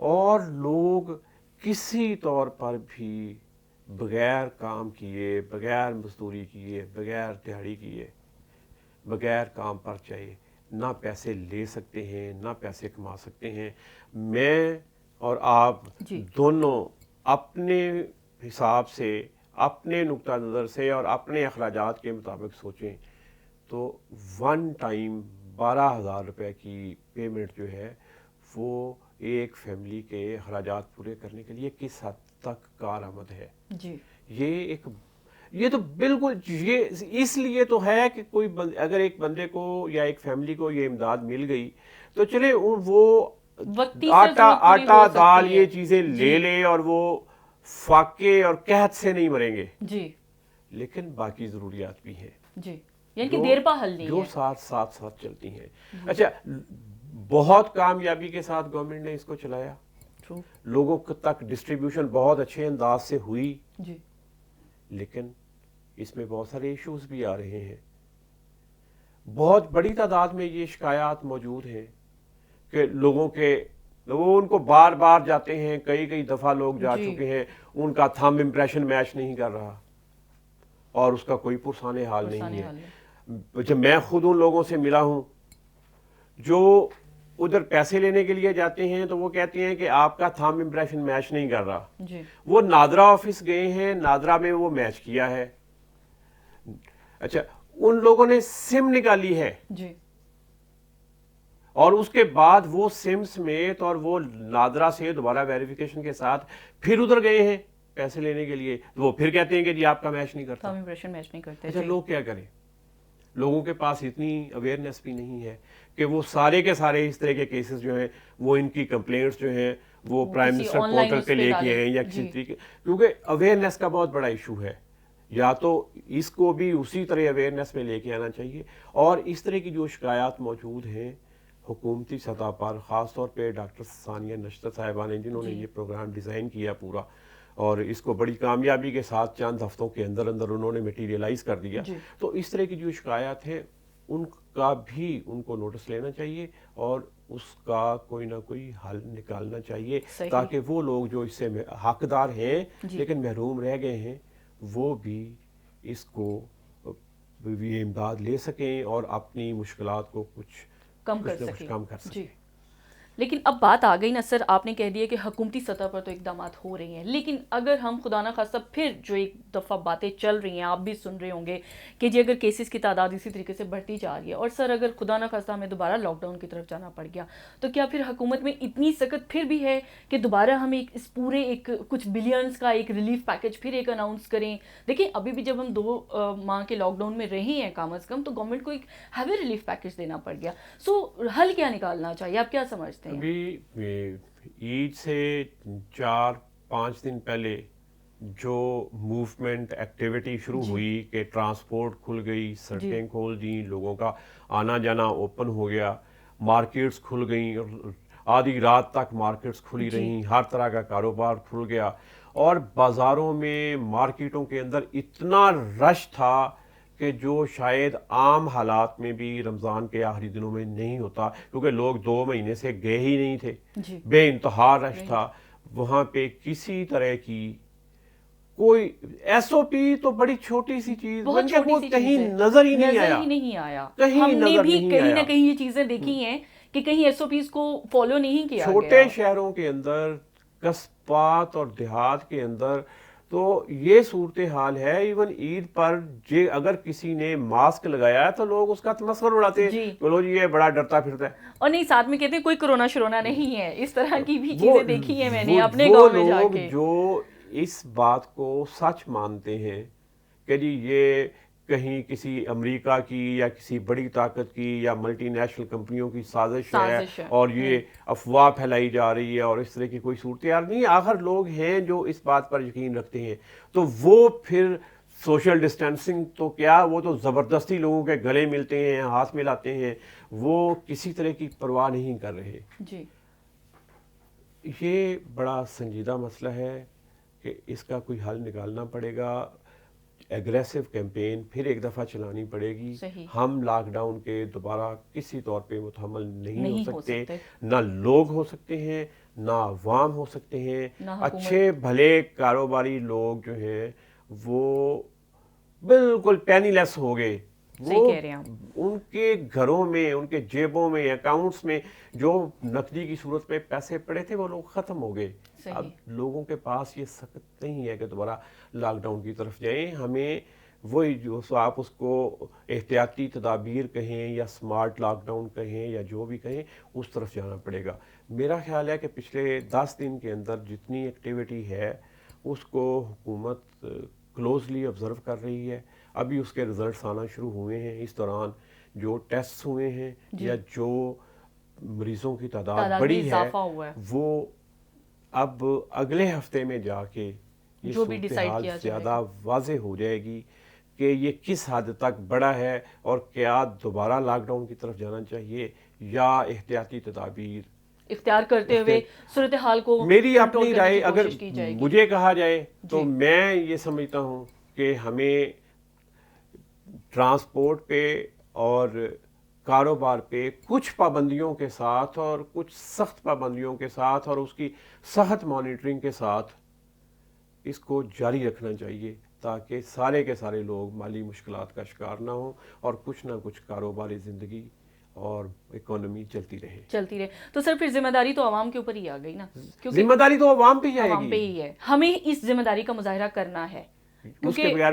اور لوگ کسی طور پر بھی بغیر کام کیے، بغیر مزدوری کیے، بغیر دیہڑی کیے، بغیر کام پر چاہیے نہ پیسے لے سکتے ہیں نہ پیسے کما سکتے ہیں۔ میں اور آپ جی دونوں اپنے حساب سے، اپنے نقطہ نظر سے اور اپنے اخراجات کے مطابق سوچیں تو ون ٹائم 12,000 روپے کی پیمنٹ جو ہے وہ ایک فیملی کے اخراجات پورے کرنے کے لیے کس حد تک کارآمد ہے۔ جی یہ تو بالکل یہ اس لیے تو ہے کہ کوئی اگر ایک بندے کو یا ایک فیملی کو یہ امداد مل گئی تو چلے وہ وقتی سے آٹا ضرورت پوری ہو سکتی دال ہے۔ یہ چیزیں لے لے اور وہ فاقے اور قحط سے نہیں مریں گے، جی لیکن باقی ضروریات بھی ہیں جی، یعنی کہ دیر پا حل نہیں جو ہے۔ ساتھ چلتی ہیں۔ اچھا، بہت کامیابی کے ساتھ گورنمنٹ نے اس کو چلایا، True. لوگوں تک ڈسٹریبیوشن بہت اچھے انداز سے ہوئی، جی لیکن اس میں بہت سارے ایشوز بھی آ رہے ہیں۔ بہت بڑی تعداد میں یہ شکایات موجود ہیں کہ وہ ان کو بار بار جاتے ہیں، کئی دفعہ لوگ جا جی چکے ہیں، ان کا تھم امپریشن میچ نہیں کر رہا اور اس کا کوئی پرسان حال نہیں ہے۔ جب میں خود ان لوگوں سے ملا ہوں جو ادھر پیسے لینے کے لیے جاتے ہیں تو وہ کہتے ہیں کہ آپ کا تھم امپریشن میچ نہیں کر رہا۔ جی وہ نادرا آفس گئے ہیں، نادرا میں وہ میچ کیا ہے۔ اچھا، ان لوگوں نے سم نکالی ہے جی اور اس کے بعد وہ سم سمیت اور وہ نادرا سے دوبارہ ویریفیکیشن کے ساتھ پھر ادھر گئے ہیں پیسے لینے کے لیے، وہ پھر کہتے ہیں کہ جی آپ کا میچ نہیں کرتا۔ تھم امپریشن میچ نہیں کرتے۔ اچھا، جی لوگ کیا کریں؟ لوگوں کے پاس اتنی اویئرنیس بھی نہیں ہے کہ وہ سارے کے سارے اس طرح کے کیسز جو ہیں وہ ان کی کمپلینٹس جو ہیں وہ پرائم کسی منسٹر آن لائن پورٹل اس پہ پہ لے کے ڈالیں۔ آئیں یا کسی جی طریقے، کیونکہ اویئرنیس کا بہت بڑا ایشو ہے۔ یا تو اس کو بھی اسی طرح اویئرنیس میں لے کے آنا چاہیے، اور اس طرح کی جو شکایات موجود ہیں حکومتی سطح پر، خاص طور پہ ڈاکٹر ثانیہ نشتر صاحبہ نے جنہوں نے یہ پروگرام ڈیزائن کیا پورا، اور اس کو بڑی کامیابی کے ساتھ چند ہفتوں کے اندر انہوں نے میٹیریلائز کر دیا۔ تو اس طرح کی جو شکایات ہیں ان کا بھی ان کو نوٹس لینا چاہیے اور اس کا کوئی نہ کوئی حل نکالنا چاہیے، تاکہ وہ لوگ جو اس سے حقدار ہیں لیکن محروم رہ گئے ہیں وہ بھی اس کو یہ امداد لے سکیں اور اپنی مشکلات کو کچھ کم کر سکیں۔ جی لیکن اب بات آ گئی نا سر، آپ نے کہہ دیا کہ حکومتی سطح پر تو اقدامات ہو رہی ہیں، لیکن اگر ہم خدا نہ خواستہ پھر جو ایک دفعہ باتیں چل رہی ہیں، آپ بھی سن رہے ہوں گے کہ جی اگر کیسز کی تعداد اسی طریقے سے بڑھتی جا رہی ہے اور سر اگر خدا نہ خواستہ ہمیں دوبارہ لاک ڈاؤن کی طرف جانا پڑ گیا تو کیا پھر حکومت میں اتنی سخت پھر بھی ہے کہ دوبارہ ہم اس پورے ایک کچھ بلینز کا ایک ریلیف پیکج پھر ایک اناؤنس کریں؟ دیکھیں ابھی بھی جب ہم 2 ماہ کے لاک ڈاؤن میں رہے ہیں کم از کم، تو گورنمنٹ کو ایک ہیوی ریلیف پیکج دینا پڑ گیا۔ سو حل کیا نکالنا چاہیے، آپ کیا سمجھتے ہیں؟ ابھی عید سے 4-5 دن پہلے جو موومنٹ ایکٹیویٹی شروع ہوئی کہ ٹرانسپورٹ کھل گئی، سڑکیں کھول دیں، لوگوں کا آنا جانا اوپن ہو گیا، مارکیٹس کھل گئیں، آدھی رات تک مارکیٹس کھلی رہیں، ہر طرح کا کاروبار کھل گیا، اور بازاروں میں مارکیٹوں کے اندر اتنا رش تھا کہ جو شاید عام حالات میں بھی رمضان کے آخری دنوں میں نہیں ہوتا، کیونکہ لوگ 2 مہینے سے گئے ہی نہیں تھے، بے انتہا رش تھا وہاں پہ۔ کسی طرح کی کوئی ایس او پی تو بڑی چھوٹی سی چیز بن کے وہ کہیں نظر ہی نہیں آیا، ہم نے بھی کہیں نہ کہیں یہ چیزیں دیکھی ہیں کہ کہیں ایس او پیز کو فالو نہیں کیا گیا۔ چھوٹے شہروں کے اندر، قصبات اور دیہات کے اندر تو یہ صورتحال ہے۔ ایون عید پر اگر کسی نے ماسک لگایا ہے تو لوگ اس کا تمسخر اڑاتے ہیں، بولو جی یہ بڑا ڈرتا پھرتا ہے، اور نہیں ساتھ میں کہتے ہیں کوئی کرونا شرونا نہیں ہے۔ اس طرح کی بھی چیزیں دیکھی ہیں میں نے اپنے گاؤں میں جا کے۔ جو اس بات کو سچ مانتے ہیں کہ جی یہ کہیں کسی امریکہ کی یا کسی بڑی طاقت کی یا ملٹی نیشنل کمپنیوں کی سازش ہے اور یہ افواہ پھیلائی جا رہی ہے اور اس طرح کی کوئی صورتحال نہیں، آخر لوگ ہیں جو اس بات پر یقین رکھتے ہیں، تو وہ پھر سوشل ڈسٹینسنگ تو کیا، وہ تو زبردستی لوگوں کے گلے ملتے ہیں، ہاتھ ملاتے ہیں، وہ کسی طرح کی پرواہ نہیں کر رہے۔ جی یہ بڑا سنجیدہ مسئلہ ہے کہ اس کا کوئی حل نکالنا پڑے گا، ایگریسو کیمپین پھر ایک دفعہ چلانی پڑے گی۔ ہم لاک ڈاؤن کے دوبارہ کسی طور پہ متحمل نہیں ہو سکتے، نہ لوگ ہو سکتے ہیں نہ عوام ہو سکتے ہیں. نہ حکومت. اچھے بھلے کاروباری لوگ جو ہیں وہ بالکل پینی لیس ہو گئے. صحیح کہہ رہے ہیں آپ. ان کے گھروں میں، ان کے جیبوں میں، اکاؤنٹس میں جو نقدی کی صورت میں پیسے پڑے تھے وہ لوگ ختم ہو گئے. اب لوگوں کے پاس یہ سخت نہیں ہے کہ دوبارہ لاک ڈاؤن کی طرف جائیں. ہمیں وہی جو آپ اس کو احتیاطی تدابیر کہیں یا سمارٹ لاک ڈاؤن کہیں یا جو بھی کہیں، اس طرف جانا پڑے گا. میرا خیال ہے کہ پچھلے 10 دن کے اندر جتنی ایکٹیویٹی ہے اس کو حکومت کلوزلی آبزرو کر رہی ہے. ابھی اس کے رزلٹس آنا شروع ہوئے ہیں. اس دوران جو ٹیسٹ ہوئے ہیں یا جو مریضوں کی تعداد بڑی ہے وہ اب اگلے ہفتے میں جا کے یہ صورتحال زیادہ واضح ہو جائے گی کہ یہ کس حد تک بڑا ہے اور کیا دوبارہ لاک ڈاؤن کی طرف جانا چاہیے یا احتیاطی تدابیر اختیار کرتے ہوئے صورتحال کو. میری اپنی رائے اگر مجھے کہا جائے تو میں یہ سمجھتا ہوں کہ ہمیں ٹرانسپورٹ پہ اور کاروبار پہ کچھ پابندیوں کے ساتھ اور کچھ سخت پابندیوں کے ساتھ اور اس کی سخت مانیٹرنگ کے ساتھ اس کو جاری رکھنا چاہیے تاکہ سارے کے سارے لوگ مالی مشکلات کا شکار نہ ہوں اور کچھ نہ کچھ کاروباری زندگی اور اکانومی چلتی رہے. تو سر پھر ذمہ داری تو عوام کے اوپر ہی آ گئی نا. ذمہ داری تو عوام پہ ہی آئے گی. عوام پہ ہی ہے. ہمیں اس ذمہ داری کا مظاہرہ کرنا ہے. اس کے بغیر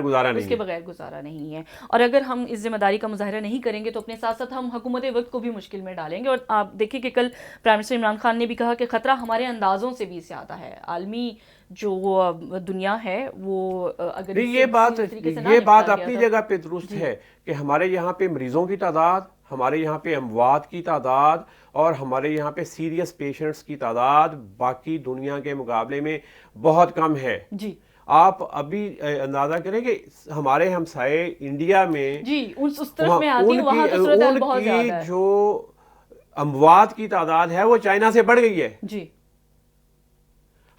گزارا نہیں ہے. اور اگر ہم اس ذمہ داری کا مظاہرہ نہیں کریں گے تو اپنے ساتھ ساتھ ہم حکومت وقت کو بھی مشکل میں ڈالیں گے. اور آپ دیکھیں کہ کل پرائم منسٹر عمران خان نے بھی کہا کہ خطرہ ہمارے اندازوں سے بھی زیادہ ہے. عالمی جو دنیا ہے وہ اگر یہ بات اپنی جگہ پہ درست ہے کہ ہمارے یہاں پہ مریضوں کی تعداد، ہمارے یہاں پہ اموات کی تعداد اور ہمارے یہاں پہ سیریس پیشنٹس کی تعداد باقی دنیا کے مقابلے میں بہت کم ہے. جی آپ ابھی اندازہ کریں کہ ہمارے ہمسائے انڈیا میں اس طرف میں آتی وہاں تو صورتحال بہت زیادہ ہے. جو اموات کی تعداد ہے وہ چائنا سے بڑھ گئی ہے. جی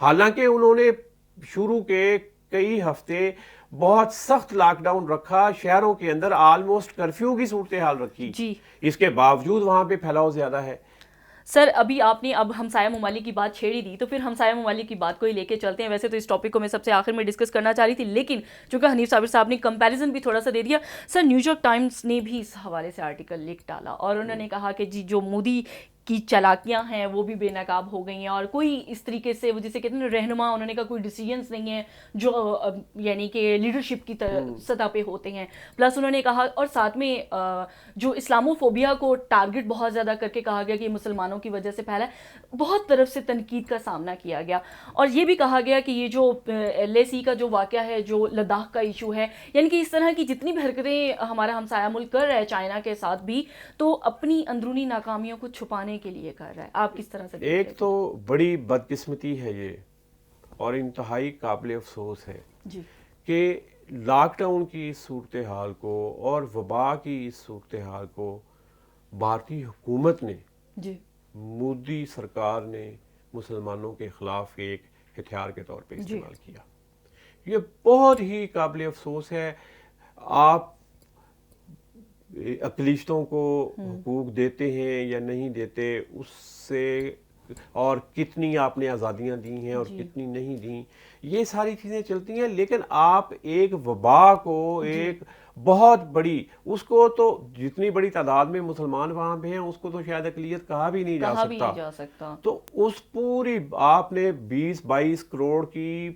حالانکہ انہوں نے شروع کے کئی ہفتے بہت سخت لاک ڈاؤن رکھا، شہروں کے اندر آلموسٹ کرفیو کی صورتحال رکھی. اس کے باوجود وہاں پہ پھیلاؤ زیادہ ہے. سر ابھی آپ نے اب ہمسایہ ممالک کی بات چھیڑی دی تو پھر ہمسایہ ممالک کی بات کو ہی لے کے چلتے ہیں. ویسے تو اس ٹاپک کو میں سب سے آخر میں ڈسکس کرنا چاہ رہی تھی لیکن چونکہ حنیف صابر صاحب نے کمپیریزن بھی تھوڑا سا دے دیا. سر نیو یارک ٹائمز نے بھی اس حوالے سے آرٹیکل لکھ ڈالا اور انہوں نے کہا کہ جی جو مودی کی چالاکیاں ہیں وہ بھی بے نقاب ہو گئی ہیں اور کوئی اس طریقے سے وہ جسے کہتے ہیں رہنما، انہوں نے کہا کوئی ڈیسیجنز نہیں ہیں جو یعنی کہ لیڈرشپ کی سطح پہ ہوتے ہیں. پلس انہوں نے کہا اور ساتھ میں جو اسلامو فوبیا کو ٹارگٹ بہت زیادہ کر کے کہا گیا کہ یہ مسلمانوں کی وجہ سے پھیلا ہے، بہت طرف سے تنقید کا سامنا کیا گیا. اور یہ بھی کہا گیا کہ یہ جو LAC کا جو واقعہ ہے، جو لداخ کا ایشو ہے، یعنی کہ اس طرح کی جتنی بھی حرکتیں ہمارا ہمسایہ ملک کر رہا ہے چائنا کے ساتھ بھی، تو اپنی اندرونی ناکامیوں کو چھپانے کے لیے کر رہا ہے. آپ کس طرح سے؟ ایک تو بڑی بدقسمتی ہے یہ اور انتہائی قابل افسوس ہے کہ لاک ڈاؤن کی صورتحال کو اور وبا کی اس صورتحال کو بھارتی حکومت نے، مودی سرکار نے مسلمانوں کے خلاف ایک ہتھیار کے طور پہ استعمال کیا. یہ بہت ہی قابل افسوس ہے. آپ اقلیتوں کو حقوق دیتے ہیں یا نہیں دیتے اس سے، اور کتنی آپ نے آزادیاں دی ہیں اور کتنی نہیں دیں، یہ ساری چیزیں چلتی ہیں. لیکن آپ ایک وبا کو، ایک بہت بڑی، اس کو تو جتنی بڑی تعداد میں مسلمان وہاں پہ ہیں اس کو تو شاید اقلیت کہا بھی نہیں جا سکتا. تو اس پوری آپ نے 20-22 کروڑ کی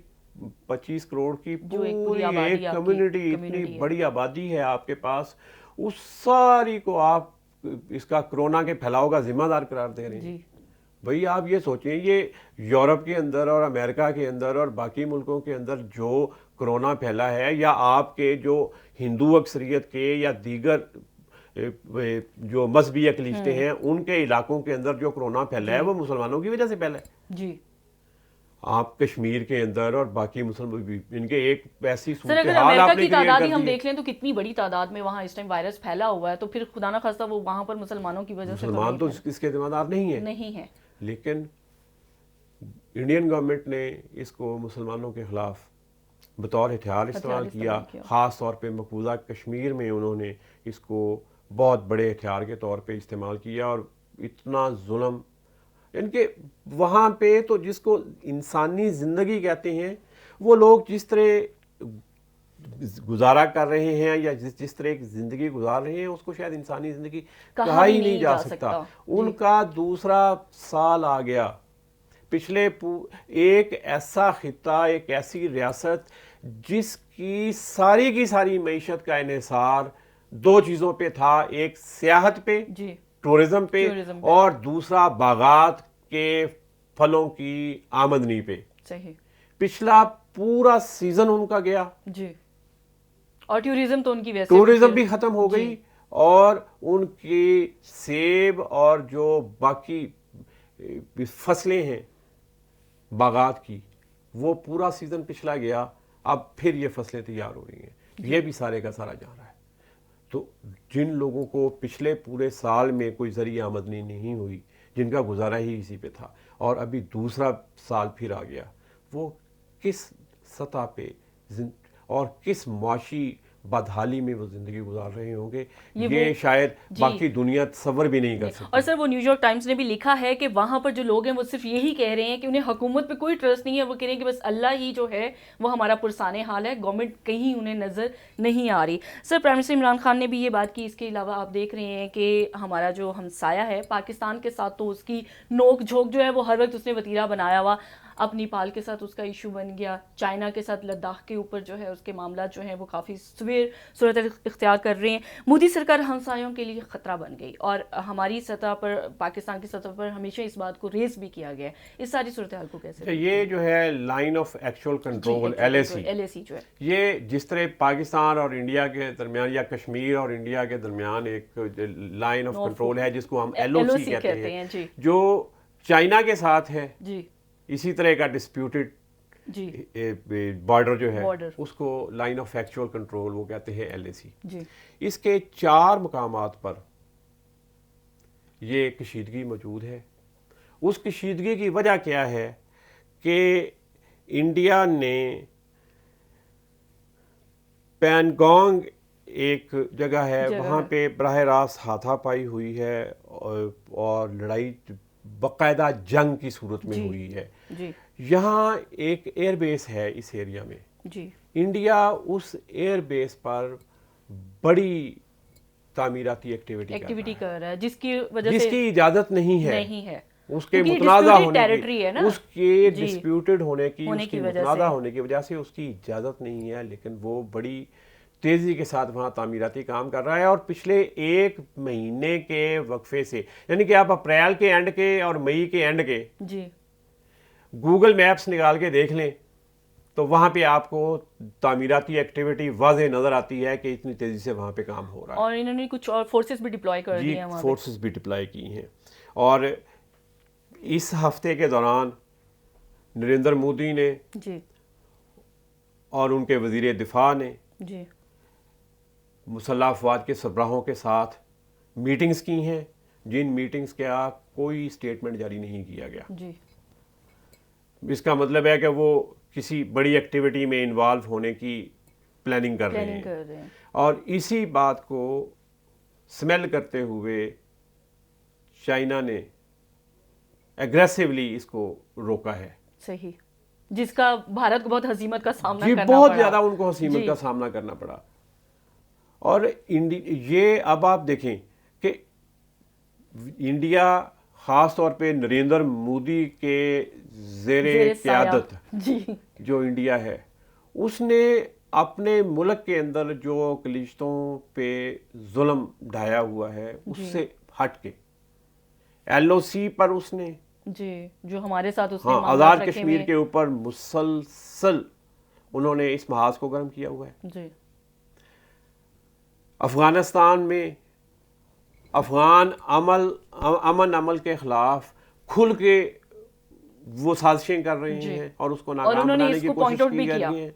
25 کروڑ کی پوری ایک کمیونٹی، اتنی بڑی آبادی ہے آپ کے پاس، اس ساری کو آپ اس کا کرونا کے پھیلاؤ کا ذمہ دار قرار دے رہے ہیں. بھئی آپ یہ سوچیں، یہ یورپ کے اندر اور امریکہ کے اندر اور باقی ملکوں کے اندر جو کرونا پھیلا ہے، یا آپ کے جو ہندو اکثریت کے یا دیگر جو مذہبی اقلیتیں ہیں ان کے علاقوں کے اندر جو کرونا پھیلا ہے وہ مسلمانوں کی وجہ سے پھیلا ہے. آپ کشمیر کے اندر اور باقی مسلمان ان کے ایک ایسی صورتحال آپ نے کی تعداد ہی ہم دیکھ لیں تو کتنی بڑی تعداد میں وہاں اس ٹائم وائرس پھیلا ہوا ہے، تو پھر خدا نہ خواستہ وہ وہاں پر مسلمانوں کی وجہ سے مسلمان تو اس کے ذمہ دار نہیں ہیں. لیکن انڈین گورنمنٹ نے اس کو مسلمانوں کے خلاف بطور ہتھیار استعمال کیا. خاص طور پہ مقبوضہ کشمیر میں انہوں نے اس کو بہت بڑے ہتھیار کے طور پہ استعمال کیا اور اتنا ظلم یعنی کہ وہاں پہ تو جس کو انسانی زندگی کہتے ہیں وہ لوگ جس طرح گزارا کر رہے ہیں یا جس طرح ایک زندگی گزار رہے ہیں اس کو شاید انسانی زندگی کہا ہی نہیں جا سکتا. ان کا دوسرا سال آ گیا. پچھلے ایک ایسا خطہ، ایک ایسی ریاست جس کی ساری معیشت کا انحصار دو چیزوں پہ تھا، ایک سیاحت پہ، ٹورزم پہ، اور دوسرا باغات کے پھلوں کی آمدنی پہ. صحیح. پچھلا پورا سیزن ان کا گیا جی. اور ٹورزم تو ان کی ویسے ٹورزم بھی ختم ہو گئی، اور ان کی سیب اور جو باقی فصلیں ہیں باغات کی، وہ پورا سیزن پچھلا گیا. اب پھر یہ فصلیں تیار ہو رہی ہیں، یہ بھی سارے کا سارا جا رہا ہے. تو جن لوگوں کو پچھلے پورے سال میں کوئی زرعی آمدنی نہیں ہوئی، جن کا گزارا ہی اسی پہ تھا، اور ابھی دوسرا سال پھر آ گیا، وہ کس سطح پہ اور کس معاشی بدحالی میں وہ زندگی گزار رہے ہوں گے، یہ شاید باقی دنیا تصور بھی نہیں کر سکتی. اور سر وہ نیو یارک ٹائمز نے بھی لکھا ہے کہ وہاں پر جو لوگ ہیں وہ صرف یہی کہہ رہے ہیں کہ انہیں حکومت پہ کوئی ٹرسٹ نہیں ہے. وہ کہہ رہے ہیں کہ بس اللہ ہی جو ہے وہ ہمارا پرسان حال ہے، گورنمنٹ کہیں انہیں نظر نہیں آ رہی. سر پرائم منسٹر عمران خان نے بھی یہ بات کی. اس کے علاوہ آپ دیکھ رہے ہیں کہ ہمارا جو ہمسایہ ہے پاکستان کے ساتھ تو اس کی نوک جھوک جو ہے وہ ہر وقت اس نے وتیرہ بنایا ہوا. اب نیپال کے ساتھ اس کا ایشو بن گیا، چائنا کے ساتھ لداخ کے اوپر جو ہے اس کے معاملات جو ہیں وہ کافی سویر صورت اختیار کر رہے ہیں. مودی سرکار ہمسایوں کے لیے خطرہ بن گئی، اور ہماری سطح پر، پاکستان کی سطح پر ہمیشہ اس بات کو ریز بھی کیا گیا ہے. اس ساری صورتحال کو کیسے؟ یہ جو ہے line of actual control LAC جو ہے، یہ جس طرح پاکستان اور انڈیا کے درمیان یا کشمیر اور انڈیا کے درمیان ایک لائن آف کنٹرول ہے جس کو ہم LOC کہتے ہیں، جو چائنا کے ساتھ ہے، اسی طرح کا ڈسپیوٹڈ بارڈر جو ہے اس کو لائن آف ایکچوئل کنٹرول وہ کہتے ہیں LAC. اس کے 4 مقامات پر یہ کشیدگی موجود ہے. اس کشیدگی کی وجہ کیا ہے کہ انڈیا نے پینگونگ ایک جگہ ہے وہاں پہ براہ راست ہاتھا پائی ہوئی ہے، اور لڑائی باقاعدہ جنگ کی صورت میں ہوئی ہے. یہاں ایک ایئر بیس ہے اس ایریا میں. انڈیا اس ایئر بیس پر بڑی تعمیراتی ایکٹیویٹی کر رہا ہے جس کی وجہ سے، جس کی اجازت نہیں ہے، اس کے متنازع ہونے کی، اس کے ڈسپیوٹڈ ہونے کی، اس کی متنازع ہونے کی وجہ سے اس کی اجازت نہیں ہے. لیکن وہ بڑی تیزی کے ساتھ وہاں تعمیراتی کام کر رہا ہے. اور پچھلے 1 مہینے کے وقفے سے، یعنی کہ آپ اپریل کے اینڈ کے اور مئی کے اینڈ کے گوگل میپس نکال کے دیکھ لیں تو وہاں پہ آپ کو تعمیراتی ایکٹیویٹی واضح نظر آتی ہے کہ اتنی تیزی سے وہاں پہ کام ہو رہا ہے. اور انہوں نے کچھ اور فورسز بھی ڈپلوائے کر دی ہیں، فورسز بھی ڈپلوائے کی ہیں. اور اس ہفتے کے دوران نریندر مودی نے اور ان کے وزیر دفاع نے مسلح افواج کے سربراہوں کے ساتھ میٹنگز کی ہیں، جن میٹنگز کا کوئی اسٹیٹمنٹ جاری نہیں کیا گیا. اس کا مطلب ہے کہ وہ کسی بڑی ایکٹیویٹی میں انوالو ہونے کی پلاننگ کر رہے ہیں. اور اسی بات کو سمیل کرتے ہوئے چائنا نے ایگریسولی اس کو روکا ہے. صحیح. جس کا بھارت کو بہت ہزیمت کا سامنا کرنا پڑا. بہت زیادہ ان کو ہزیمت کا سامنا کرنا پڑا. اور یہ اب آپ دیکھیں کہ انڈیا خاص طور پہ نریندر مودی کے زیر قیادت جو انڈیا ہے، اس نے اپنے ملک کے اندر جو اقلیتوں پہ ظلم ڈھایا ہوا ہے اس سے ہٹ کے LOC پر اس نے جو ہمارے ساتھ اس نے آزاد کشمیر کے اوپر مسلسل انہوں نے اس محاذ کو گرم کیا ہوا ہے. افغانستان میں افغان امن عمل کے خلاف کھل کے وہ سازشیں کر رہے ہیں اور اس کو ناکام بنانے کی کوشش کی جا رہی ہے.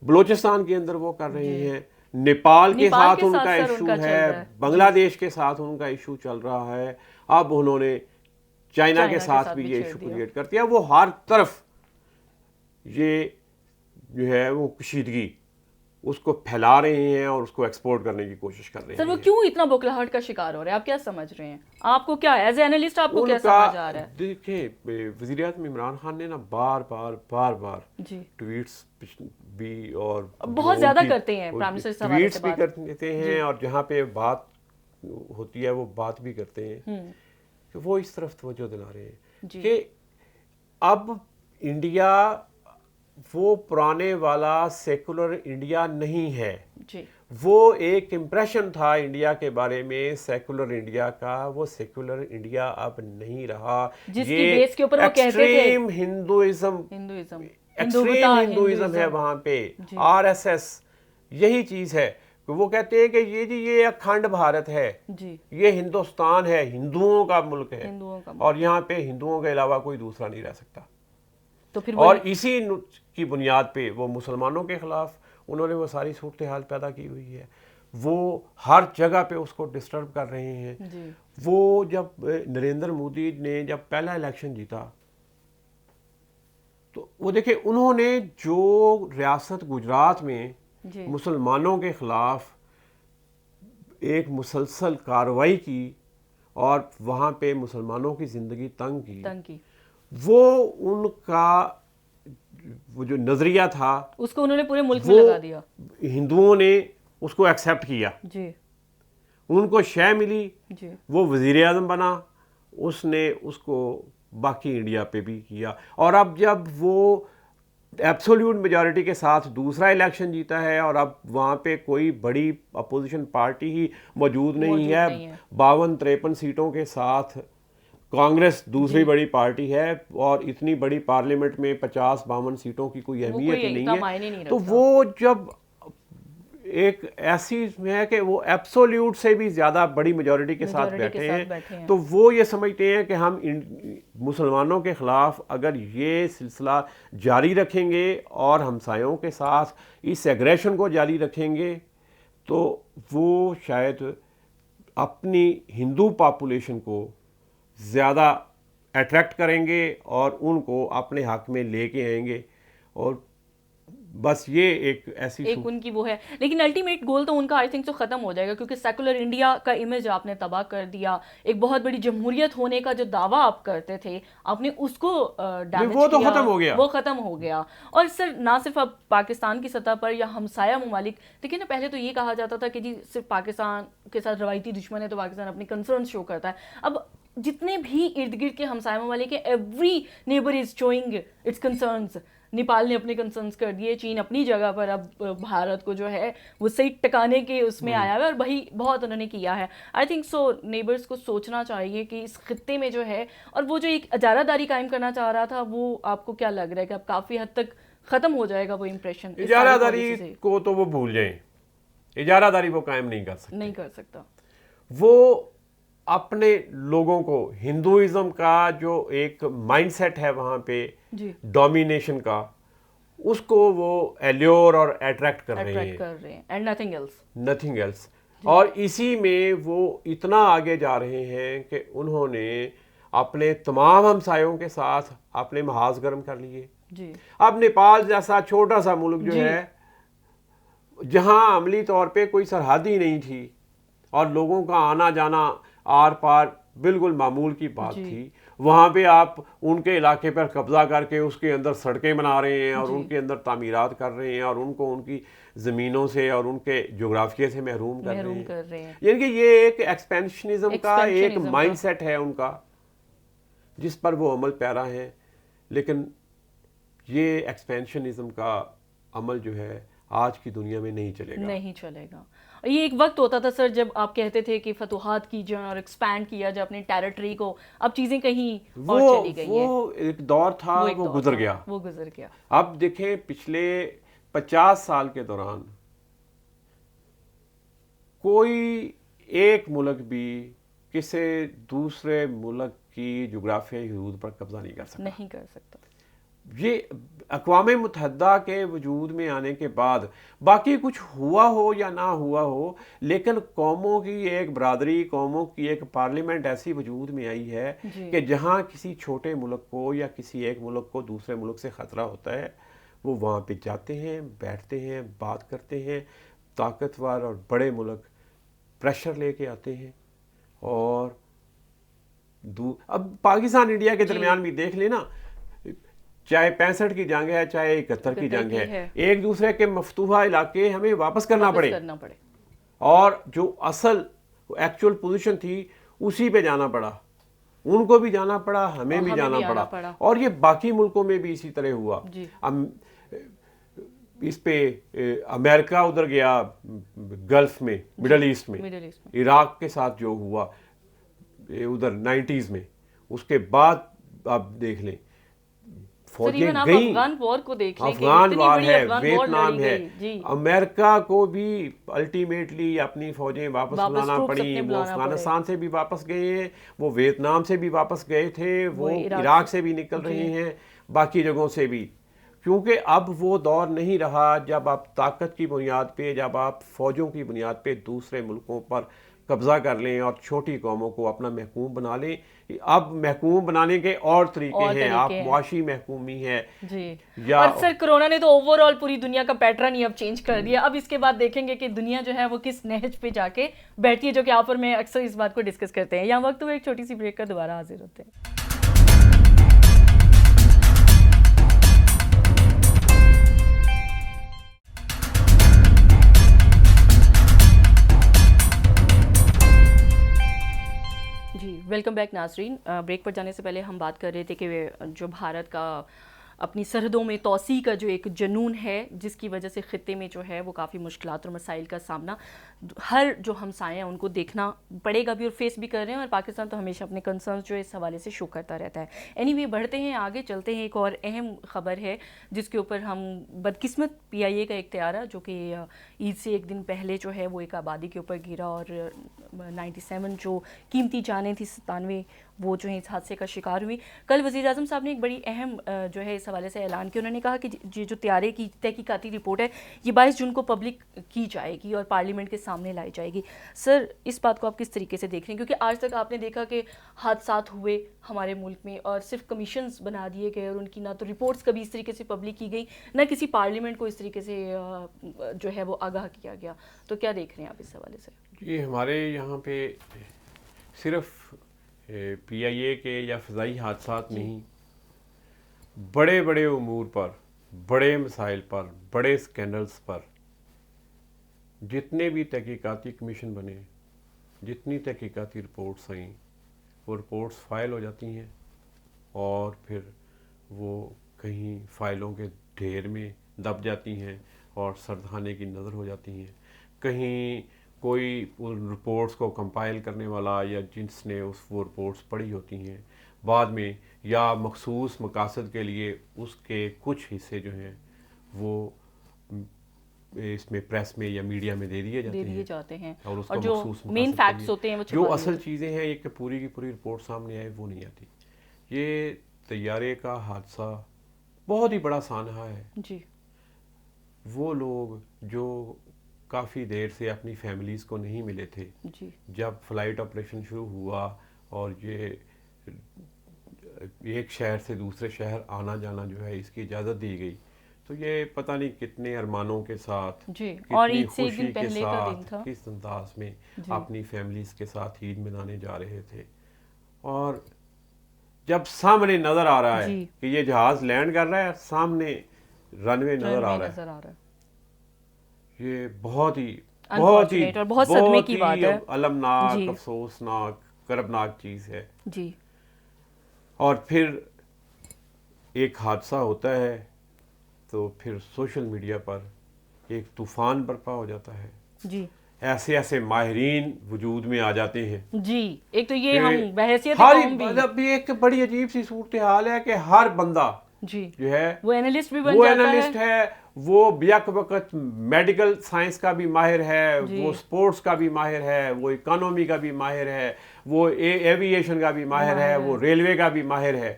بلوچستان کے اندر وہ کر رہے ہیں. نیپال کے ساتھ ان کا ایشو ہے، بنگلہ دیش کے ساتھ ان کا ایشو چل رہا ہے. اب انہوں نے چائنا کے ساتھ بھی یہ ایشو کریٹ کر دیا. وہ ہر طرف یہ جو ہے وہ کشیدگی اس کو پھیلا رہے ہیں اور اس کو ایکسپورٹ کرنے کی کوشش کر رہے سر وہ ہیں. کیوں اتنا بوکھلاہٹ کا شکار ہو رہے ہیں؟ آپ کیا سمجھ رہے ہیں؟ آپ کو کیا ایز اے اینالسٹ آپ کو کیا سمجھ آ رہا ہے؟ دیکھیں وزیر اعظم عمران خان نے نا بار بار جی ٹویٹس بھی اور بہت زیادہ کرتے ہیں پرائم منسٹر سے ٹویٹس بھی کرتے ہیں اور جہاں پہ بات ہوتی ہے وہ بات بھی کرتے ہیں کہ وہ اس طرف توجہ دلا رہے ہیں کہ اب انڈیا وہ پرانے والا سیکولر انڈیا نہیں ہے. وہ ایک امپریشن تھا انڈیا کے بارے میں سیکولر انڈیا کا، وہ سیکولر انڈیا اب نہیں رہا. جس کی بیس کے اوپر وہ کہتے تھے ایکسٹریم ہندوازم ہے وہاں پہ، آر ایس ایس یہی چیز ہے. وہ کہتے ہیں کہ یہ اکھنڈ بھارت ہے، یہ ہندوستان ہے، ہندوؤں کا ملک ہے اور یہاں پہ ہندوؤں کے علاوہ کوئی دوسرا نہیں رہ سکتا. اور اسی کی بنیاد پہ وہ مسلمانوں کے خلاف انہوں نے وہ ساری صورتحال پیدا کی ہوئی ہے. وہ ہر جگہ پہ اس کو ڈسٹرب کر رہے ہیں. وہ جب نریندر مودی نے جب پہلا الیکشن جیتا تو وہ دیکھیں انہوں نے جو ریاست گجرات میں مسلمانوں کے خلاف ایک مسلسل کارروائی کی اور وہاں پہ مسلمانوں کی زندگی تنگ کی، وہ ان کا وہ جو نظریہ تھا اس کو انہوں نے پورے ملک میں لگا دیا. ہندوؤں نے اس کو ایکسیپٹ کیا، ان کو شے ملی، وہ وزیر اعظم بنا، اس نے اس کو باقی انڈیا پہ بھی کیا. اور اب جب وہ ایبسولوٹ میجورٹی کے ساتھ دوسرا الیکشن جیتا ہے اور اب وہاں پہ کوئی بڑی اپوزیشن پارٹی ہی موجود نہیں ہے، 52-53 سیٹوں کے ساتھ کانگریس دوسری بڑی پارٹی ہے اور اتنی بڑی پارلیمنٹ میں 50-52 سیٹوں کی کوئی اہمیت ہی نہیں ہے. تو وہ جب ایک ایسی ہے کہ وہ ایبسولوٹ سے بھی زیادہ بڑی میجورٹی کے ساتھ بیٹھے ہیں تو وہ یہ سمجھتے ہیں کہ ہم مسلمانوں کے خلاف اگر یہ سلسلہ جاری رکھیں گے اور ہمسایوں کے ساتھ اس ایگریشن کو جاری رکھیں گے تو وہ شاید اپنی ہندو پاپولیشن کو زیادہ اٹریکٹ کریں گے اور ان کو اپنے حق میں لے کے آئیں گے. اور بس یہ ایک ان کی وہ ہے. لیکن الٹیمیٹ گول تو ان کا آئی تھنک تو ختم ہو جائے گا کیونکہ سیکولر انڈیا کا امیج آپ نے تباہ کر دیا. ایک بہت بڑی جمہوریت ہونے کا جو دعویٰ آپ کرتے تھے آپ نے اس کو ڈیمیج کیا، وہ تو ختم ہو گیا، وہ ختم ہو گیا. اور سر نہ صرف اب پاکستان کی سطح پر یا ہمسایہ ممالک، دیکھیں نا پہلے تو یہ کہا جاتا تھا کہ جی صرف پاکستان کے ساتھ روایتی دشمن ہے تو پاکستان اپنی کنسرن شو کرتا ہے. اب جتنے بھی ارد گرد کے ہمسایہ ممالک ہیں every neighbour is showing its concerns. Nepal نے اپنے کنسرنس کر دیے، چین اپنی جگہ پر اب بھارت کو جو ہے وہ صحیح ٹکانے کے اس میں آیا ہے اور وہی بہت انہوں نے کیا ہے. آئی تھنک سو نیبرز کو سوچنا چاہیے کہ اس خطے میں جو ہے اور وہ جو ایک اجارہ داری قائم کرنا چاہ رہا تھا وہ آپ کو کیا لگ رہا ہے کہ اب کافی حد تک ختم ہو جائے گا وہ امپریشن؟ اجارہ داری کو تو وہ بھول جائیں، اجارہ داری وہ قائم نہیں کر سکتا. وہ اپنے لوگوں کو ہندوازم کا جو ایک مائنڈ سیٹ ہے وہاں پہ ڈومینیشن کا، اس کو وہ ایلیور اور اٹریکٹ کر رہے ہیں اینڈ نتھنگ ایلس. اور اسی میں وہ اتنا آگے جا رہے ہیں کہ انہوں نے اپنے تمام ہمسایوں کے ساتھ اپنے محاذ گرم کر لیے. اب نیپال جیسا چھوٹا سا ملک جو ہے جہاں عملی طور پہ کوئی سرحد ہی نہیں تھی اور لوگوں کا آنا جانا آر پار بالکل معمول کی بات تھی، وہاں پہ آپ ان کے علاقے پر قبضہ کر کے اس کے اندر سڑکیں بنا رہے ہیں اور ان کے اندر تعمیرات کر رہے ہیں اور ان کو ان کی زمینوں سے اور ان کے جغرافیے سے محروم کر رہے ہیں. یعنی کہ یہ ایک ایکسپینشنزم کا ایک مائنڈ سیٹ ہے ان کا جس پر وہ عمل پیرا ہیں. لیکن یہ ایکسپینشنزم کا عمل جو ہے آج کی دنیا میں نہیں چلے گا. یہ ایک وقت ہوتا تھا سر جب آپ کہتے تھے کہ فتوحات کی جائیں اور ایکسپینڈ کیا جائے اپنی ٹیریٹری کو. اب چیزیں کہیں اور چلی گئی ہیں. وہ ایک دور تھا، وہ گزر گیا. اب دیکھیں پچھلے 50 سال کے دوران کوئی ایک ملک بھی کسی دوسرے ملک کی جغرافیائی حدود پر قبضہ نہیں کر سکتا. یہ اقوام متحدہ کے وجود میں آنے کے بعد باقی کچھ ہوا ہو یا نہ ہوا ہو، لیکن قوموں کی ایک برادری، قوموں کی ایک پارلیمنٹ ایسی وجود میں آئی ہے کہ جہاں کسی چھوٹے ملک کو یا کسی ایک ملک کو دوسرے ملک سے خطرہ ہوتا ہے وہ وہاں پہ جاتے ہیں، بیٹھتے ہیں، بات کرتے ہیں، طاقتور اور بڑے ملک پریشر لے کے آتے ہیں. اور اب پاکستان انڈیا کے درمیان بھی دیکھ لیں نا، چاہے 65 کی جنگ ہے چاہے 71 کی جنگ ہے، ایک دوسرے کے مفتوحہ علاقے ہمیں واپس کرنا پڑے، اور جو اصل ایکچوئل پوزیشن تھی اسی پہ جانا پڑا. ان کو بھی جانا پڑا، ہمیں بھی جانا پڑا، اور یہ باقی ملکوں میں بھی اسی طرح ہوا. اس پہ امریکہ ادھر گیا گلف میں، مڈل ایسٹ میں، عراق کے ساتھ جو ہوا ادھر 90s میں، اس کے بعد آپ دیکھ لیں فوجیں گئیں، افغان وار ہے، ویتنام ہے، امریکہ کو بھی الٹیمیٹلی اپنی فوجیں واپس بلانا پڑی. وہ افغانستان سے بھی واپس گئے ہیں، وہ ویتنام سے بھی واپس گئے تھے، وہ عراق سے بھی نکل رہے ہیں، باقی جگہوں سے بھی. کیونکہ اب وہ دور نہیں رہا جب آپ طاقت کی بنیاد پہ، جب آپ فوجوں کی بنیاد پہ دوسرے ملکوں پر قبضہ کر لیں اور چھوٹی قوموں کو اپنا محکوم بنا لیں. اب محکوم بنانے کے اور طریقے ہیں، آپ معاشی محکومی ہے. اور سر کرونا نے تو اوور آل پوری دنیا کا پیٹرن ہی اب چینج کر دیا. اب اس کے بعد دیکھیں گے کہ دنیا جو ہے وہ کس نہج پہ جا کے بیٹھی ہے، جو کہ آپ اور میں اکثر اس بات کو ڈسکس کرتے ہیں. یہاں وقت ہوا ایک چھوٹی سی بریک کا، دوبارہ حاضر ہوتے ہیں. جی ویلکم بیک ناظرین. بریک پر جانے سے پہلے ہم بات کر رہے تھے کہ جو بھارت کا اپنی سرحدوں میں توسیع کا جو ایک جنون ہے، جس کی وجہ سے خطے میں جو ہے وہ کافی مشکلات اور مسائل کا سامنا ہر جو ہمسائے ہیں ان کو دیکھنا پڑے گا بھی، اور فیس بھی کر رہے ہیں. اور پاکستان تو ہمیشہ اپنے کنسرنز جو اس حوالے سے شو کرتا رہتا ہے. اینی وے بڑھتے ہیں آگے، چلتے ہیں. ایک اور اہم خبر ہے جس کے اوپر ہم بدقسمت PIA کا ایک طیارہ جو کہ عید سے ایک دن پہلے جو ہے وہ ایک آبادی کے اوپر گرا، اور 97 جو قیمتی جانیں تھیں، 97 وہ جو ہے اس حادثے کا شکار ہوئی. کل وزیر اعظم صاحب نے ایک بڑی اہم جو ہے اس حوالے سے اعلان کیا. انہوں نے کہا کہ یہ جو طیارے کی تحقیقاتی رپورٹ ہے یہ 22 جون کو پبلک کی جائے گی اور پارلیمنٹ کے سامنے لائی جائے گی. سر اس بات کو آپ کس طریقے سے دیکھ رہے ہیں؟ کیونکہ آج تک آپ نے دیکھا کہ حادثات ہوئے ہمارے ملک میں اور صرف کمیشنز بنا دیے گئے، اور ان کی نہ تو رپورٹس کبھی اس طریقے سے پبلک کی گئی، نہ کسی پارلیمنٹ کو اس طریقے سے جو ہے وہ آگاہ کیا گیا. تو کیا دیکھ رہے ہیں آپ اس حوالے سے؟ یہ ہمارے یہاں پہ صرف PIA کے یا فضائی حادثات نہیں، بڑے بڑے امور پر، بڑے مسائل پر، بڑے سکینڈلز پر جتنے بھی تحقیقاتی کمیشن بنے، جتنی تحقیقاتی رپورٹس آئیں، وہ رپورٹس فائل ہو جاتی ہیں اور پھر وہ کہیں فائلوں کے ڈھیر میں دب جاتی ہیں اور سردخانے کی نظر ہو جاتی ہیں. کہیں کوئی ان رپورٹس کو کمپائل کرنے والا یا جس نے وہ رپورٹس پڑھی ہوتی ہیں بعد میں یا مخصوص مقاصد کے لیے اس کے کچھ حصے جو ہیں وہ اس میں پریس میں یا میڈیا میں دے دیے جاتے ہیں، اور اس اور کو جو مخصوص مین فیکٹس ہوتے ہیں وہ جو اصل چیزیں ہیں یہ کہ پوری کی پوری رپورٹ سامنے آئے وہ نہیں آتی. یہ طیارے کا حادثہ بہت ہی بڑا سانحہ ہے. جی وہ لوگ جو کافی دیر سے اپنی فیملیز کو نہیں ملے تھے، جب فلائٹ آپریشن شروع ہوا اور یہ ایک شہر سے دوسرے شہر آنا جانا جو ہے اس کی اجازت دی گئی، تو یہ پتہ نہیں کتنے ارمانوں کے ساتھ، کتنی خوشی کے ساتھ، کس انداز میں اپنی فیملیز کے ساتھ عید منانے جا رہے تھے. اور جب سامنے نظر آ رہا ہے کہ یہ جہاز لینڈ کر رہا ہے، سامنے رن وے نظر آ رہا ہے، یہ بہت ہی المناک، افسوسناک، کربناک چیز ہے. جی اور پھر ایک حادثہ ہوتا ہے تو پھر سوشل میڈیا پر ایک طوفان برپا ہو جاتا ہے. جی ایسے ایسے ماہرین وجود میں آ جاتے ہیں. جی ایک تو یہ ہم بحیثیت قوم بھی مطلب ایک بڑی عجیب سی صورتحال ہے کہ ہر بندہ جو ہے وہ اینالسٹ بھی بن جاتا ہے، وہ بیک وقت میڈیکل سائنس کا بھی ماہر ہے، وہ سپورٹس کا بھی ماہر ہے، وہ اکانومی کا بھی ماہر ہے، وہ ایوییشن کا بھی ماہر ہے، وہ ریلوے کا بھی ماہر ہے،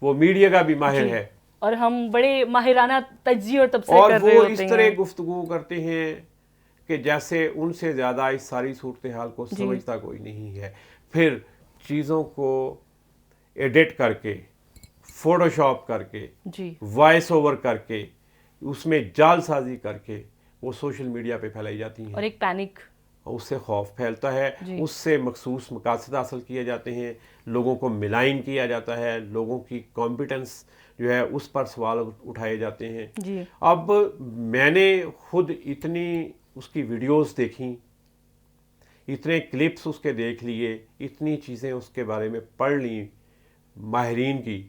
وہ میڈیا کا بھی ماہر ہے. اور ہم بڑے ماہرانہ تجزیے اور تبصرے کر رہے ہوتے ہیں، اور وہ اس طرح گفتگو کرتے ہیں کہ جیسے ان سے زیادہ اس ساری صورتحال کو سمجھتا کوئی نہیں ہے. پھر چیزوں کو ایڈٹ کر کے، فوٹو شاپ کر کے، وائس اوور کر کے اس میں جال سازی کر کے وہ سوشل میڈیا پہ پھیلائی جاتی ہیں اور ایک پینک، اس سے خوف پھیلتا ہے، اس سے مخصوص مقاصد حاصل کیے جاتے ہیں، لوگوں کو ملائن کیا جاتا ہے، لوگوں کی کمپیٹنس جو ہے اس پر سوال اٹھائے جاتے ہیں۔ اب میں نے خود اتنی اس کی ویڈیوز دیکھیں، اتنے کلپس اس کے دیکھ لیے، اتنی چیزیں اس کے بارے میں پڑھ لیں ماہرین کی،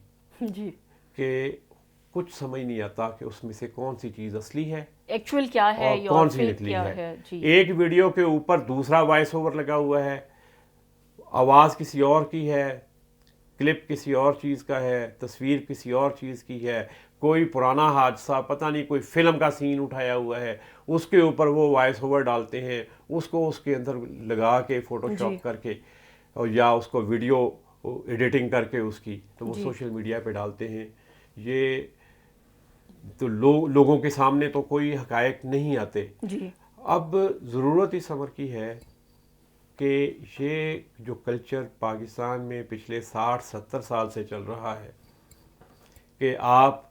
کہ کچھ سمجھ نہیں آتا کہ اس میں سے کون سی چیز اصلی ہے، ایکچوئل کیا ہے اور کون سی نکلی ہے۔ ایک ویڈیو کے اوپر دوسرا وائس اوور لگا ہوا ہے، آواز کسی اور کی ہے، کلپ کسی اور چیز کا ہے، تصویر کسی اور چیز کی ہے، کوئی پرانا حادثہ، پتہ نہیں کوئی فلم کا سین اٹھایا ہوا ہے، اس کے اوپر وہ وائس اوور ڈالتے ہیں، اس کو اس کے اندر لگا کے فوٹو شاپ کر کے، یا اس کو ویڈیو ایڈیٹنگ کر کے اس کی، تو وہ سوشل میڈیا پہ ڈالتے ہیں۔ یہ تو لوگوں کے سامنے تو کوئی حقائق نہیں آتے۔ اب ضرورت اس امر کی ہے کہ یہ جو کلچر پاکستان میں پچھلے 60-70 سال سے چل رہا ہے کہ آپ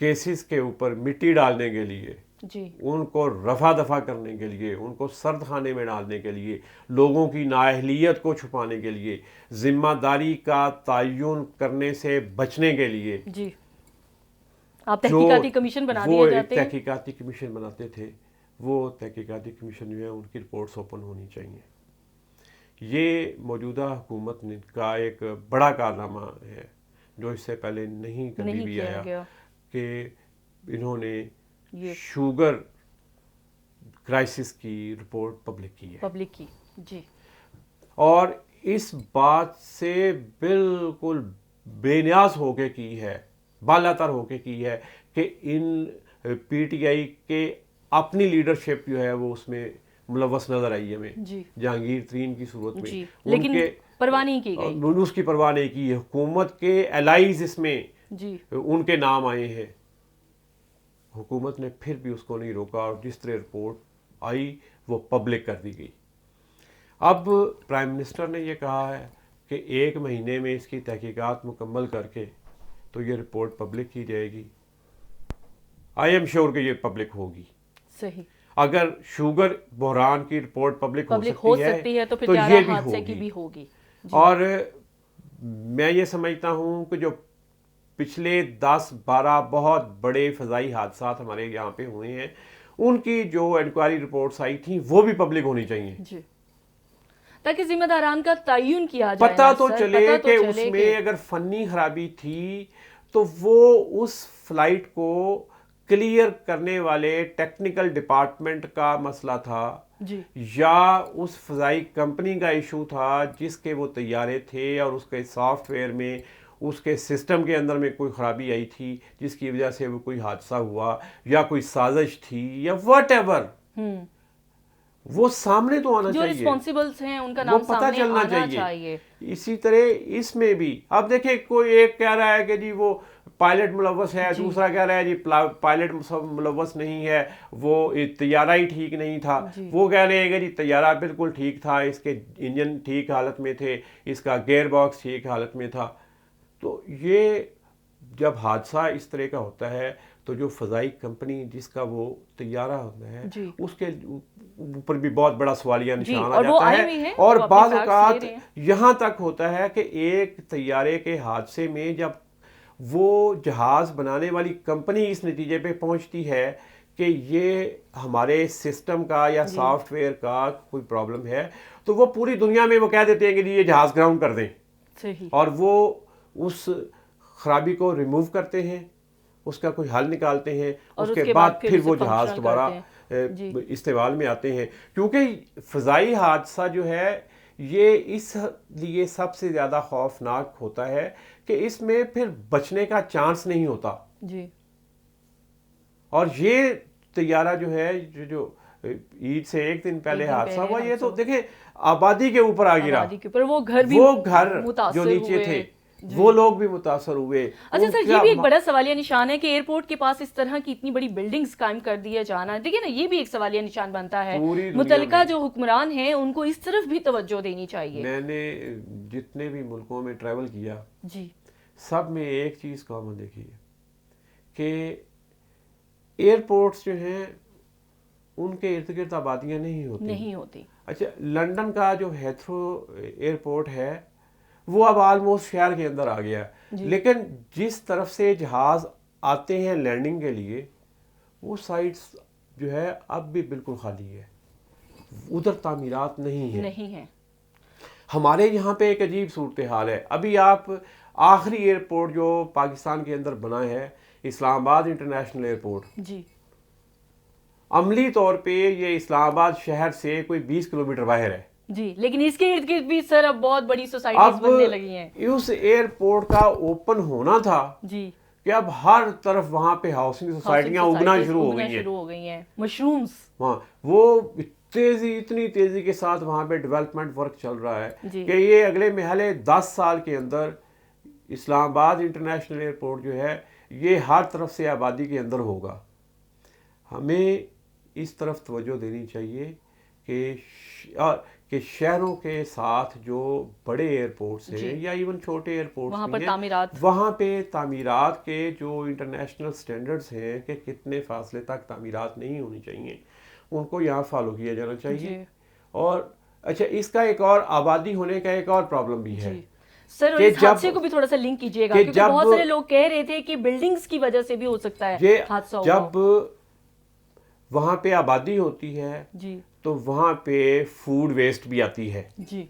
کیسز کے اوپر مٹی ڈالنے کے لیے، ان کو رفع دفع کرنے کے لیے، ان کو سرد خانے میں ڈالنے کے لیے، لوگوں کی نااہلیت کو چھپانے کے لیے، ذمہ داری کا تعین کرنے سے بچنے کے لیے، آپ تحقیقاتی کمیشن بنا دیے جاتے ہیں۔ وہ ایک تحقیقاتی کمیشن بناتے تھے، وہ تحقیقاتی کمیشن جو ہے ان کی رپورٹس اوپن ہونی چاہیے۔ یہ موجودہ حکومت کا ایک بڑا کارنامہ ہے جو اس سے پہلے نہیں کبھی بھی آیا، کہ انہوں نے شوگر کرائسس کی رپورٹ پبلک کی۔ اور اس بات سے بالکل بے نیاز ہو کے کی ہے، بالا تر ہو کے کی ہے، کہ ان پی ٹی آئی کے اپنی لیڈرشپ جو ہے وہ اس میں ملوث نظر آئی ہمیں، جہانگیر ترین کی صورت میں، لیکن پرواہ نہیں کی گئی، اس کی پرواہ نہیں کی۔ حکومت کے الائز اس میں ان کے نام آئے ہیں، حکومت نے پھر بھی اس کو نہیں روکا، اور جس طرح رپورٹ آئی وہ پبلک کر دی گئی۔ اب پرائم منسٹر نے یہ کہا ہے کہ 1 مہینے میں اس کی تحقیقات مکمل کر کے تو یہ رپورٹ پبلک کی جائے گی۔ آئی ایم شیور کہ یہ پبلک ہوگی۔ صحیح، اگر شوگر بحران کی رپورٹ پبلک ہو سکتی ہے تو یہ بھی ہوگی۔ اور میں یہ سمجھتا ہوں کہ جو پچھلے 10-12 بہت بڑے فضائی حادثات ہمارے یہاں پہ ہوئے ہیں، ان کی جو انکوائری رپورٹس آئی تھیں وہ بھی پبلک ہونی چاہیے، تاکہ ذمہ داران کا تعین کیا جائے، پتہ تو چلے کہ اس میں اگر فنی خرابی تھی تو وہ اس فلائٹ کو کلیئر کرنے والے ٹیکنیکل ڈپارٹمنٹ کا مسئلہ تھا، یا اس فضائی کمپنی کا ایشو تھا جس کے وہ طیارے تھے، اور اس کے سافٹ ویئر میں، اس کے سسٹم کے اندر میں کوئی خرابی آئی تھی جس کی وجہ سے وہ کوئی حادثہ ہوا، یا کوئی سازش تھی، یا واٹ ایور، وہ سامنے تو آنا چاہیے، جو ریسپانسیبلز ہیں ان کا نام سامنے آنا چاہیے۔ اسی طرح اس میں بھی اب دیکھیں، کوئی ایک کہہ رہا ہے کہ جی وہ پائلٹ ملوث ہے، دوسرا کہہ رہا ہے جی پائلٹ ملوث نہیں ہے، وہ طیارہ ہی ٹھیک نہیں تھا، وہ کہہ رہے ہیں کہ جی طیارہ بالکل ٹھیک تھا، اس کے انجن ٹھیک حالت میں تھے، اس کا گیئر باکس ٹھیک حالت میں تھا۔ تو یہ جب حادثہ اس طرح کا ہوتا ہے تو جو فضائی کمپنی جس کا وہ طیارہ ہوتا ہے اس کے اوپر بھی بہت بڑا سوالیہ نشان آ جاتا ہے، اور بعض اوقات یہاں تک ہوتا ہے کہ ایک طیارے کے حادثے میں جب وہ جہاز بنانے والی کمپنی اس نتیجے پہ پہنچتی ہے کہ یہ ہمارے سسٹم کا یا سافٹ ویئر کا کوئی پرابلم ہے، تو وہ پوری دنیا میں وہ کہہ دیتے ہیں کہ یہ جہاز گراؤنڈ کر دیں، اور وہ اس خرابی کو ریموو کرتے ہیں، اس کا کوئی حل نکالتے ہیں، اس کے بعد پھر وہ جہاز دوبارہ استعمال میں آتے ہیں۔ کیونکہ فضائی حادثہ جو ہے یہ اس لیے سب سے زیادہ خوفناک ہوتا ہے کہ اس میں پھر بچنے کا چانس نہیں ہوتا، اور یہ طیارہ جو ہے جو عید سے 1 دن پہلے حادثہ ہوا، یہ تو دیکھیں آبادی کے اوپر آ گرا، وہ گھر جو نیچے تھے وہ لوگ بھی متاثر ہوئے۔ اچھا سر، یہ بھی ایک بڑا سوالیہ نشان ہے کہ ایئرپورٹ کے پاس اس طرح کی اتنی بڑی بلڈنگز قائم کر دیا جانا، دیکھیں نا، یہ بھی ایک سوالیہ نشان بنتا ہے، متعلقہ جو حکمران ہیں ان کو اس طرف بھی توجہ دینی چاہیے۔ میں نے جتنے بھی ملکوں میں ٹریول کیا، سب میں ایک چیز کامن دیکھی ہے کہ ایئرپورٹس جو ہیں ان کے ارد گرد آبادیاں نہیں ہوتی. اچھا لنڈن کا جو ہیتھرو ایئرپورٹ ہے وہ اب آلموسٹ شہر کے اندر آ گیا لیکن جس طرف سے جہاز آتے ہیں لینڈنگ کے لیے وہ سائٹس جو ہے اب بھی بالکل خالی ہے, ادھر تعمیرات نہیں ہیں. ہمارے یہاں پہ ایک عجیب صورتحال ہے. ابھی آپ آخری ایئرپورٹ جو پاکستان کے اندر بنا ہے اسلام آباد انٹرنیشنل ایئرپورٹ, جی عملی طور پہ یہ اسلام آباد شہر سے کوئی 20 کلومیٹر باہر ہے جی, لیکن اس کے ارد گرد بھی سر اب بہت بڑی سوسائٹیز بننے لگی ہیں. اس ایئرپورٹ کا اوپن ہونا تھا جی کہ اب ہر طرف وہاں پہ ہاؤسنگ سوسائٹیاں اگنا شروع ہو گئی ہیں, مشرومز. ہاں وہ اتنی تیزی کے ساتھ وہاں پہ ڈیولپمنٹ ورک چل رہا ہے کہ یہ اگلے محلے 10 سال کے اندر اسلام آباد انٹرنیشنل ایئرپورٹ جو ہے یہ ہر طرف سے آبادی کے اندر ہوگا. ہمیں اس طرف توجہ دینی چاہیے کہ شہروں کے ساتھ جو بڑے ایئرپورٹس ہیں یا ایون چھوٹے ایئرپورٹس ہیں وہاں پہ تعمیرات کے جو انٹرنیشنل سٹینڈرڈز ہیں کہ کتنے فاصلے تک تعمیرات نہیں ہونی چاہیے ان کو یہاں فالو کیا جانا چاہیے. اور اچھا اس کا ایک اور آبادی ہونے کا ایک اور پرابلم بھی ہے سر, اور اس حادثے کو بھی تھوڑا سا لنک کیجئے گا کیونکہ بہت سارے لوگ کہہ رہے تھے کہ بلڈنگز کی وجہ سے بھی ہو سکتا ہے حادثہ. جب وہاں پہ آبادی ہوتی ہے تو وہاں پہ فوڈ ویسٹ بھی آتی ہے جی,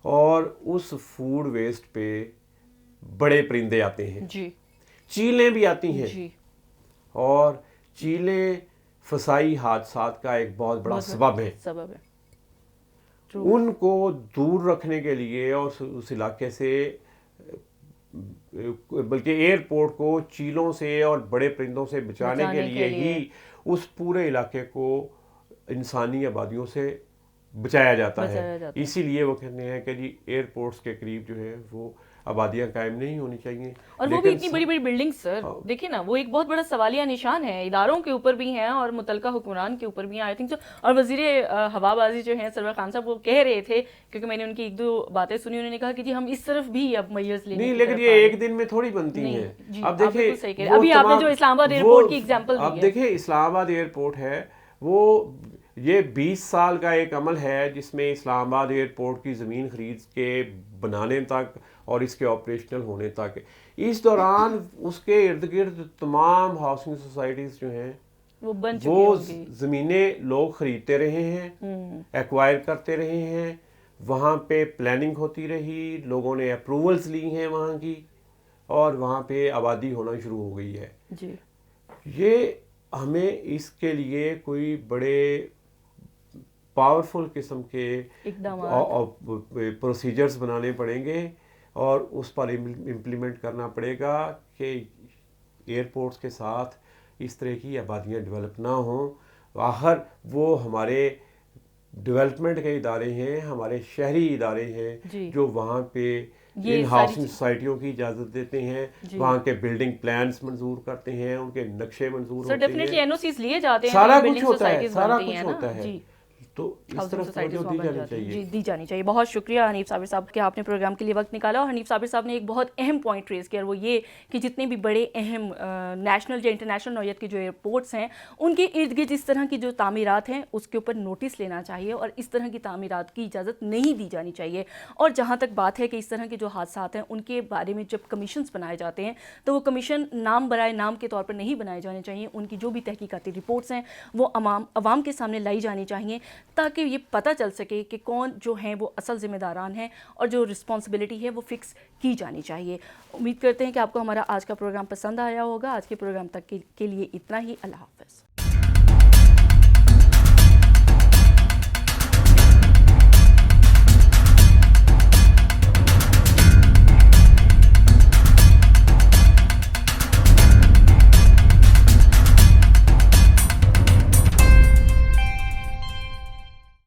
اور اس فوڈ ویسٹ پہ بڑے پرندے آتے ہیں جی, چیلیں بھی آتی ہیں جی, اور چیلیں فضائی حادثات کا ایک بہت بڑا سبب ہے. ان کو دور رکھنے کے لیے اور اس علاقے سے بلکہ ایئرپورٹ کو چیلوں سے اور بڑے پرندوں سے بچانے کے لیے ہی اس پورے علاقے کو انسانی آبادیوں سے بچایا جاتا ہے. اسی لیے وہ کہتے ہیں کہ جی ایئرپورٹس کے قریب جو ہے وہ آبادیاں قائم نہیں ہونی چاہیے. اور وہ بھی اتنی بڑی بڑی بلڈنگ سر دیکھیں نا, وہ ایک بہت بڑا سوالیہ نشان ہے, اداروں کے اوپر بھی ہیں اور متعلقہ حکمران کے اوپر بھی ہیں آئی تھنک. اور وزیر ہوا بازی جو ہیں سرور خان صاحب وہ کہہ رہے تھے, کیونکہ میں نے ان کی ایک دو باتیں سنی, انہوں نے کہا کہ جی ہم اس طرف بھی اب میئرز لینے نہیں, لیکن یہ ایک دن میں تھوڑی بنتی ہیں. اب دیکھیں ابھی آپ نے جو اسلام آباد ایئرپورٹ کی ایگزامپل دی ہے, اب دیکھیں اسلام آباد ایئرپورٹ ہے وہ یہ 20 سال کا ایک عمل ہے جس میں اسلام آباد ایئرپورٹ کی زمین خرید کے بنانے تک اور اس کے آپریشنل ہونے تک, اس دوران اس کے ارد گرد تمام ہاؤسنگ سوسائٹیز جو ہیں وہ زمینیں لوگ خریدتے رہے ہیں, ایکوائر کرتے رہے ہیں, وہاں پہ پلاننگ ہوتی رہی, لوگوں نے اپروولز لی ہیں وہاں کی اور وہاں پہ آبادی ہونا شروع ہو گئی ہے. یہ ہمیں اس کے لیے کوئی بڑے پاورفل قسم کے پروسیجرز بنانے پڑیں گے اور اس پر امپلیمنٹ کرنا پڑے گا کہ ایئرپورٹس کے ساتھ اس طرح کی آبادیاں ڈیولپ نہ ہوں. آخر وہ ہمارے ڈیولپمنٹ کے ادارے ہیں, ہمارے شہری ادارے ہیں جو وہاں پہ ان ہاؤسنگ سوسائٹیوں کی اجازت دیتے ہیں, وہاں کے بلڈنگ پلانز منظور کرتے ہیں, ان کے نقشے منظور ہوتے ہیں, ڈیفینیٹلی این او سیز لیے جاتے ہیں, سارا کچھ ہوتا ہے. تو اس طرف توجہ دی جانی چاہیے. بہت شکریہ حنیف صابر صاحب کہ آپ نے پروگرام کے لیے وقت نکالا. اور حنیف صابر صاحب نے ایک بہت اہم پوائنٹ ریز کیا, اور وہ یہ کہ جتنے بھی بڑے اہم نیشنل یا انٹرنیشنل نوعیت کے جو ایئرپورٹس ہیں ان کے ارد گرد اس طرح کی جو تعمیرات ہیں اس کے اوپر نوٹس لینا چاہیے اور اس طرح کی تعمیرات کی اجازت نہیں دی جانی چاہیے. اور جہاں تک بات ہے کہ اس طرح کے جو حادثات ہیں ان کے بارے میں جب کمیشنز بنائے جاتے ہیں تو وہ کمیشن نام برائے نام کے طور پر نہیں بنائے جانے چاہیے. ان کی جو بھی تحقیقاتی رپورٹس ہیں وہ عوام کے سامنے لائی جانی چاہیے تاکہ یہ پتہ چل سکے کہ کون جو ہیں وہ اصل ذمہ داران ہیں اور جو رسپانسبلٹی ہے وہ فکس کی جانی چاہیے. امید کرتے ہیں کہ آپ کو ہمارا آج کا پروگرام پسند آیا ہوگا. آج کے پروگرام تک کے لیے اتنا ہی. اللہ حافظ.